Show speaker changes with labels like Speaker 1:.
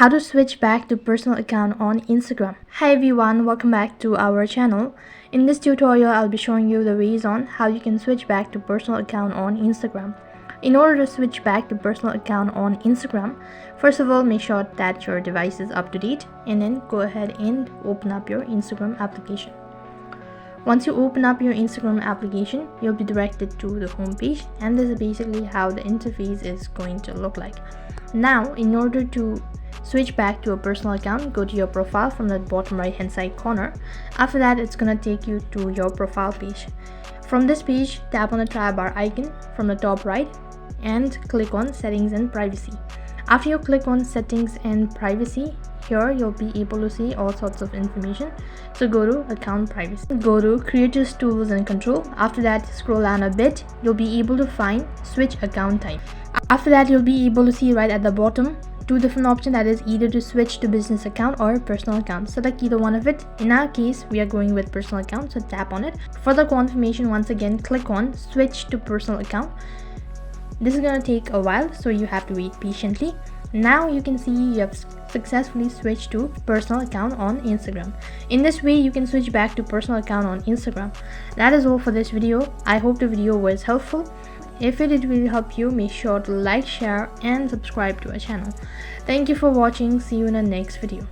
Speaker 1: How to switch back to personal account on Instagram. Hi everyone, welcome back to our channel. In this tutorial, I'll be showing you the ways on how you can switch back to personal account on Instagram. In order to switch back to personal account on Instagram, first of all, make sure that your device is up to date and then go ahead and open up your Instagram application. Once you open up your Instagram application, you'll be directed to the home page, and this is basically how the interface is going to look like. Now, in order to switch back to a personal account, go to your profile from the bottom right hand side corner. After that, it's gonna take you to your profile page. From this page, tap on the tab bar icon from the top right and click on settings and privacy. After you click on settings and privacy, here you'll be able to see all sorts of information. So go to account privacy, go to creators, tools and control. After that, scroll down a bit, you'll be able to find switch account type. After that, you'll be able to see right at the bottom two different options, that is either to switch to business account or personal account. Select either one of it. In our case, we are going with personal account, so tap on it. For the confirmation, once again click on switch to personal account. This is going to take a while, so you have to wait patiently. Now you can see you have successfully switched to personal account on Instagram. In this way, you can switch back to personal account on Instagram. That is all for this video. I hope the video was helpful. If it did really help you, make sure to like, share and subscribe to our channel. Thank you for watching. See you in the next video.